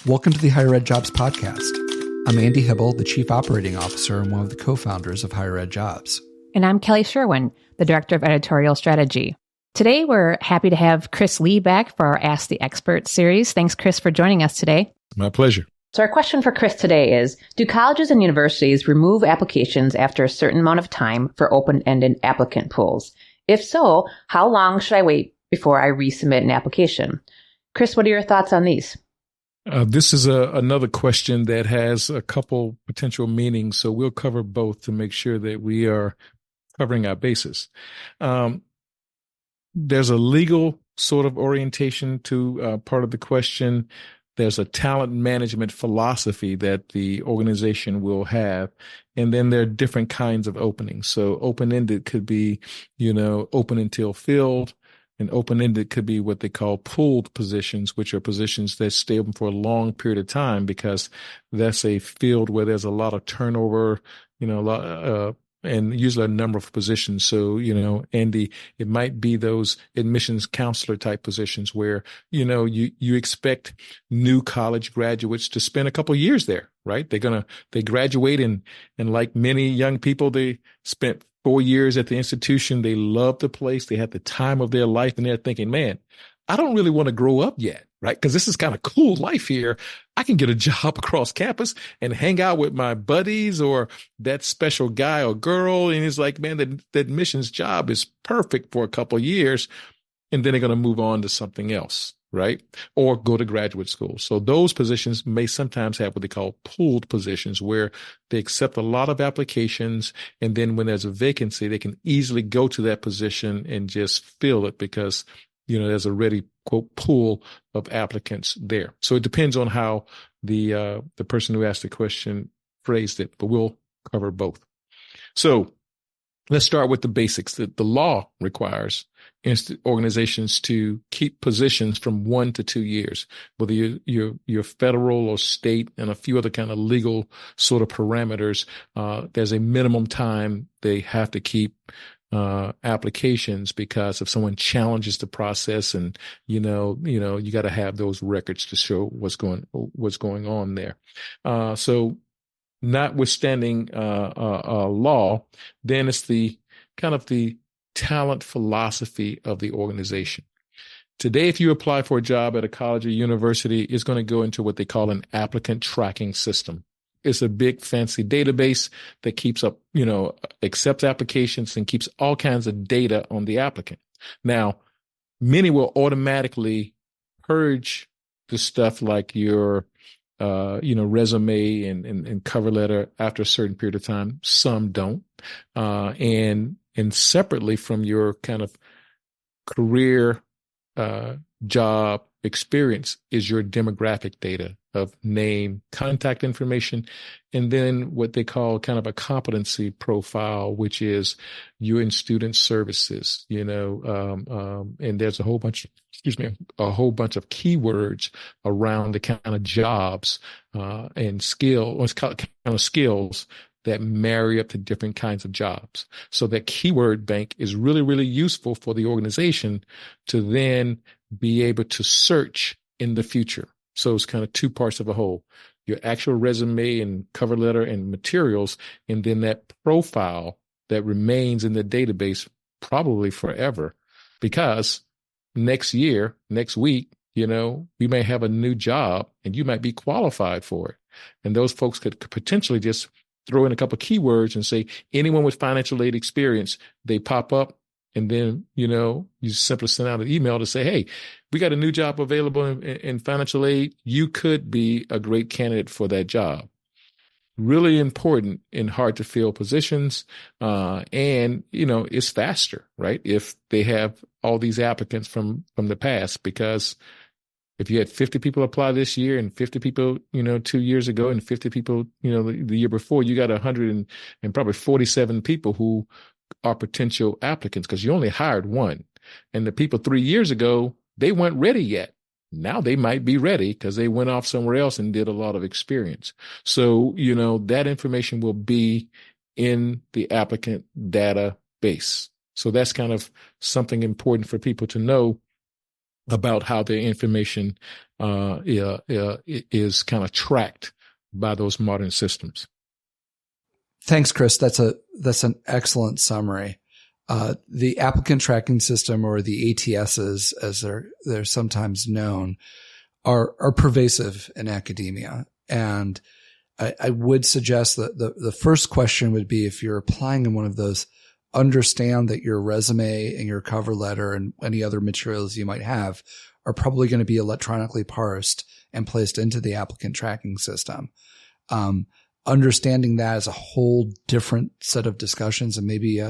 Welcome to the HigherEdJobs Podcast. I'm Andy Hibble, the Chief Operating Officer and one of the co-founders of HigherEdJobs. And I'm Kelly Sherwin, the Director of Editorial Strategy. Today, we're happy to have Chris Lee back for our Ask the Expert series. Thanks, Chris, for joining us today. My pleasure. So our question for Chris today is, do colleges and universities remove applications after a certain amount of time for open-ended applicant pools? If so, how long should I wait before I resubmit an application? Chris, what are your thoughts on these? This is another question that has a couple potential meanings, so we'll cover both to make sure that we are covering our bases. There's a legal sort of orientation to part of the question. There's a talent management philosophy that the organization will have. And then there are different kinds of openings. So open-ended could be, open until filled. And open-ended could be what they call pooled positions, which are positions that stay open for a long period of time because that's a field where there's a lot of turnover, and usually a number of positions. So, Andy, it might be those admissions counselor type positions where, you expect new college graduates to spend a couple of years there, right? They graduate and like many young people, they spent 4 years at the institution. They love the place. They had the time of their life and they're thinking, man, I don't really want to grow up yet, right? Because this is kind of cool life here. I can get a job across campus and hang out with my buddies or that special guy or girl. And it's like, man, that admissions job is perfect for a couple of years. And then they're going to move on to something else, right? Or go to graduate school. So those positions may sometimes have what they call pooled positions where they accept a lot of applications. And then when there's a vacancy, they can easily go to that position and just fill it because there's a ready, quote, pool of applicants there. So it depends on how the person who asked the question phrased it, but we'll cover both. So let's start with the basics. The law requires organizations to keep positions from 1 to 2 years, whether you're federal or state and a few other kind of legal sort of parameters. There's a minimum time they have to keep applications because if someone challenges the process and, you got to have those records to show what's going on there. So notwithstanding law, then it's the kind of the talent philosophy of the organization. Today, if you apply for a job at a college or university, it's going to go into what they call an applicant tracking system. It's a big fancy database that keeps up, accepts applications and keeps all kinds of data on the applicant. Now, many will automatically purge the stuff like your resume and cover letter after a certain period of time. Some don't. And separately from your kind of career, job experience is your demographic data of name, contact information, and then what they call kind of a competency profile, which is you're in student services, and there's a whole bunch of keywords around the kind of jobs and skills that marry up to different kinds of jobs. So that keyword bank is really, really useful for the organization to then be able to search in the future. So it's kind of two parts of a whole, your actual resume and cover letter and materials, and then that profile that remains in the database probably forever, because next year, next week, we may have a new job and you might be qualified for it. And those folks could potentially just throw in a couple of keywords and say, anyone with financial aid experience, they pop up. And then, you simply send out an email to say, hey, we got a new job available in financial aid. You could be a great candidate for that job. Really important in hard to fill positions. And, it's faster, right? If they have all these applicants from the past, because if you had 50 people apply this year and 50 people, 2 years ago and 50 people, the year before, you got 100 and probably 47 people who are potential applicants because you only hired one. And the people 3 years ago, they weren't ready yet. Now they might be ready because they went off somewhere else and did a lot of experience. So, that information will be in the applicant database. So that's kind of something important for people to know about how their information is kind of tracked by those modern systems. Thanks, Chris. That's an excellent summary. The applicant tracking system, or the ATSs, as they're sometimes known, are pervasive in academia. And I would suggest that the first question would be, if you're applying in one of those, understand that your resume and your cover letter and any other materials you might have are probably going to be electronically parsed and placed into the applicant tracking system. Understanding that is a whole different set of discussions. And maybe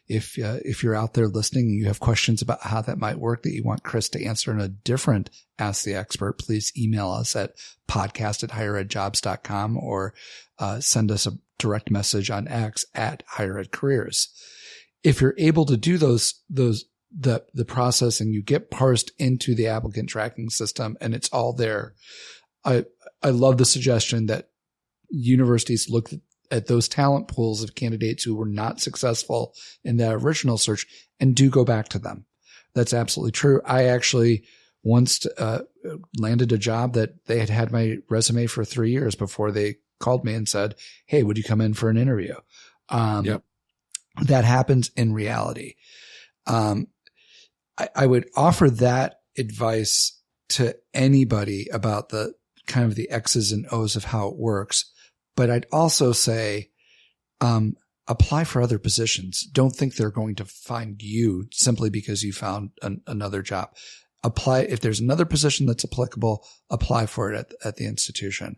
if you're out there listening and you have questions about how that might work that you want Chris to answer in a different Ask the Expert, please email us at podcast@higheredjobs.com or send us a direct message on X at HigherEdCareers. If you're able to do the process and you get parsed into the applicant tracking system and it's all there, I love the suggestion that universities look at those talent pools of candidates who were not successful in that original search and do go back to them. That's absolutely true. I actually once landed a job that they had my resume for 3 years before they called me and said, "Hey, would you come in for an interview?" Yep. That happens in reality. I would offer that advice to anybody about the kind of the X's and O's of how it works. But I'd also say, apply for other positions. Don't think they're going to find you simply because you found another job. Apply. If there's another position that's applicable, apply for it at the institution.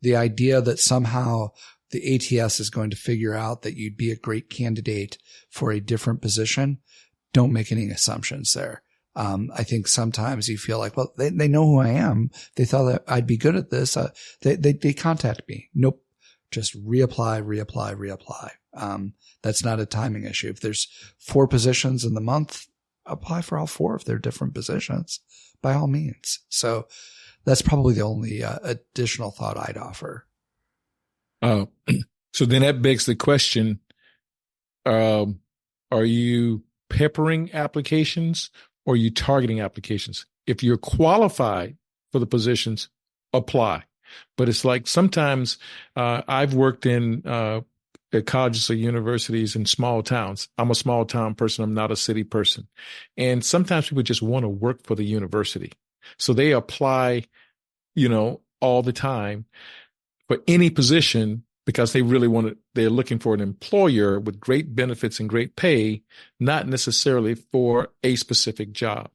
The idea that somehow the ATS is going to figure out that you'd be a great candidate for a different position, don't make any assumptions there. I think sometimes you feel like, well, they know who I am. They thought that I'd be good at this. They contact me. Nope. Just reapply. That's not a timing issue. If there's 4 positions in the month, apply for all 4 if they're different positions, by all means. So that's probably the only additional thought I'd offer. So then that begs the question, are you peppering applications or are you targeting applications? If you're qualified for the positions, apply. But it's like sometimes I've worked in at colleges or universities in small towns. I'm a small town person. I'm not a city person. And sometimes people just want to work for the university. So they apply, all the time for any position because they really they're looking for an employer with great benefits and great pay, not necessarily for a specific job.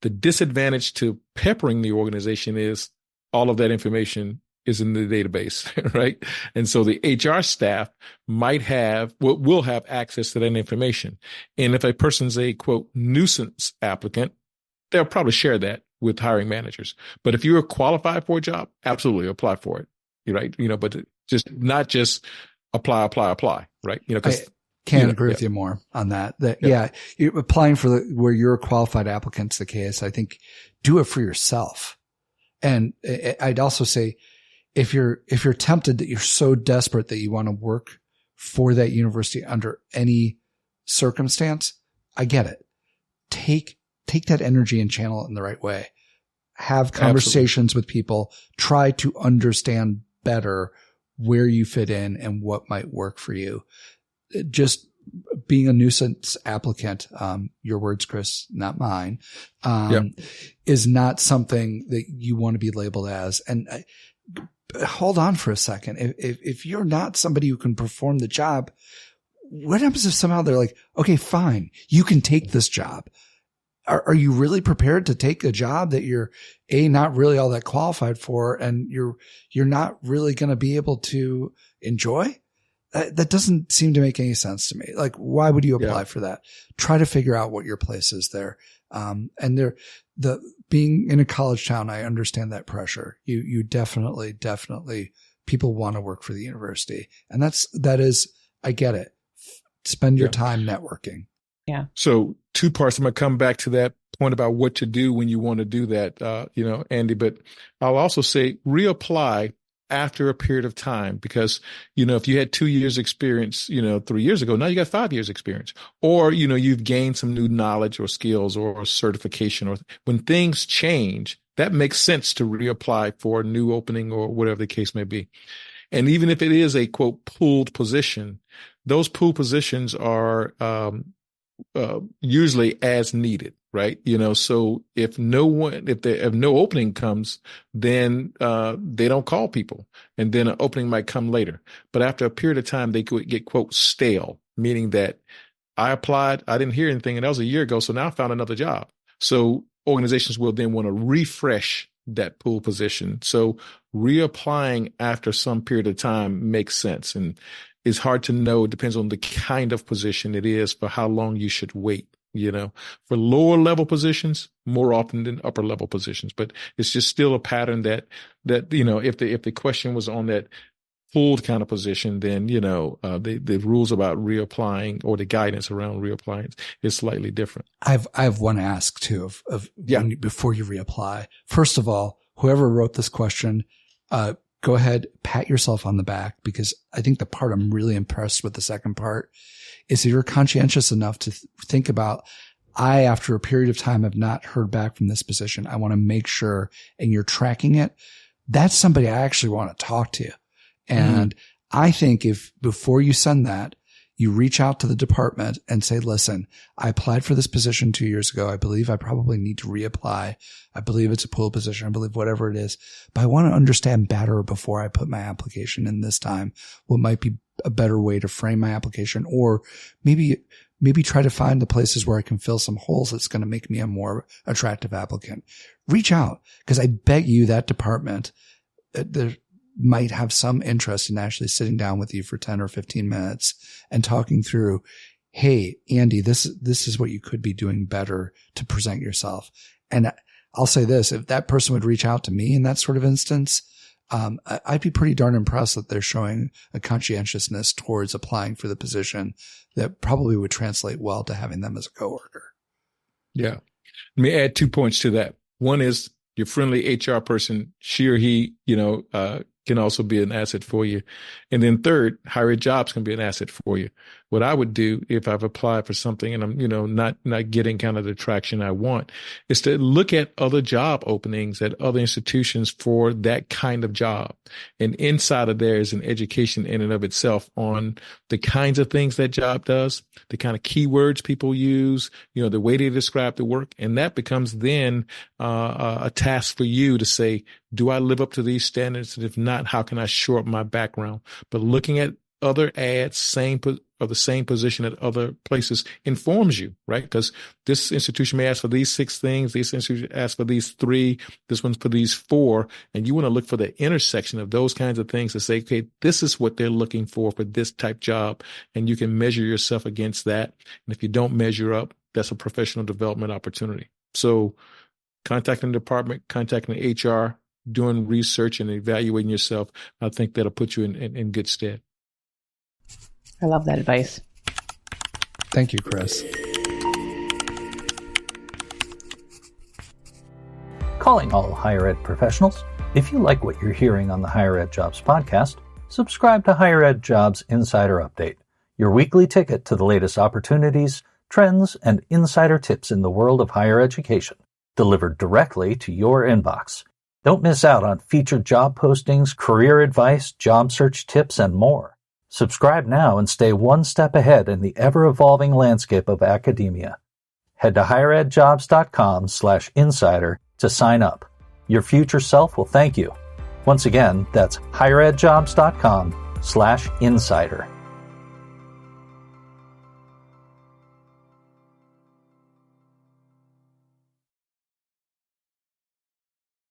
The disadvantage to peppering the organization is all of that information is in the database, right? And so the HR staff will have access to that information. And if a person's a, quote, nuisance applicant, they'll probably share that with hiring managers. But if you're qualified for a job, absolutely apply for it, right? But not just apply, right? I can't agree with you more on that. You're applying for where you're a qualified applicant's the case. I think do it for yourself. And I'd also say, if you're tempted that you're so desperate that you want to work for that university under any circumstance, I get it. Take that energy and channel it in the right way. Have conversations with people. Try to understand better where you fit in and what might work for you. Just being a nuisance applicant, your words, Chris, not mine, is not something that you want to be labeled as. And hold on for a second. If you're not somebody who can perform the job, what happens if somehow they're like, okay, fine, you can take this job. Are you really prepared to take a job that you're not really all that qualified for, and you're not really going to be able to enjoy? That doesn't seem to make any sense to me. Like, why would you apply for that? Try to figure out what your place is there. And being in a college town, I understand that pressure. You definitely, people want to work for the university. And that is, I get it. Spend your time networking. Yeah. So 2 parts. I'm going to come back to that point about what to do when you want to do that, Andy, but I'll also say reapply after a period of time, because, if you had 2 years experience, 3 years ago, now you got 5 years experience, or, you've gained some new knowledge or skills or certification, or when things change, that makes sense to reapply for a new opening or whatever the case may be. And even if it is a quote pooled position, those pool positions are usually as needed, right? So if no opening comes, then they don't call people, and then an opening might come later. But after a period of time, they could get quote stale, meaning that I applied, I didn't hear anything, and that was a year ago. So now I found another job. So organizations will then want to refresh that pool position. So reapplying after some period of time makes sense, and it's hard to know. It depends on the kind of position it is for how long you should wait. For lower level positions, more often than upper level positions, but it's just still a pattern that if the question was on that pooled kind of position, then the rules about reapplying or the guidance around reapplying is slightly different. I have one ask too before you reapply. First of all, whoever wrote this question, go ahead, pat yourself on the back, because I think the part I'm really impressed with, the second part, is that you're conscientious enough to think about, after a period of time, have not heard back from this position. I want to make sure, and you're tracking it. That's somebody I actually want to talk to. And I think if before you send that, you reach out to the department and say, listen, I applied for this position 2 years ago. I believe I probably need to reapply. I believe it's a pool position. I believe whatever it is, but I want to understand better before I put my application in this time, what might be a better way to frame my application, or maybe try to find the places where I can fill some holes that's going to make me a more attractive applicant. Reach out, because I bet you that department, there might have some interest in actually sitting down with you for 10 or 15 minutes and talking through, hey, Andy, this is what you could be doing better to present yourself. And I'll say this, if that person would reach out to me in that sort of instance, I'd be pretty darn impressed that they're showing a conscientiousness towards applying for the position that probably would translate well to having them as a coworker. Yeah. Let me add 2 points to that. One is your friendly HR person, she or he, can also be an asset for you. And then third, HigherEdJobs can be an asset for you. What I would do if I've applied for something and I'm, not getting kind of the traction I want, is to look at other job openings at other institutions for that kind of job. And inside of there is an education in and of itself on the kinds of things that job does, the kind of keywords people use, the way they describe the work. And that becomes then a task for you to say, do I live up to these standards? And if not, how can I shore up my background? But looking at other ads, of the same position at other places informs you, right? Because this institution may ask for these 6 things. This institution asks for these 3. This one's for these 4. And you want to look for the intersection of those kinds of things to say, okay, this is what they're looking for this type job. And you can measure yourself against that. And if you don't measure up, that's a professional development opportunity. So contacting the department, contacting the HR, doing research and evaluating yourself, I think that'll put you in good stead. I love that advice. Thank you, Chris. Calling all higher ed professionals. If you like what you're hearing on the HigherEdJobs podcast, subscribe to HigherEdJobs Insider Update, your weekly ticket to the latest opportunities, trends, and insider tips in the world of higher education, delivered directly to your inbox. Don't miss out on featured job postings, career advice, job search tips, and more. Subscribe now and stay one step ahead in the ever-evolving landscape of academia. Head to higheredjobs.com/insider to sign up. Your future self will thank you. Once again, that's higheredjobs.com/insider.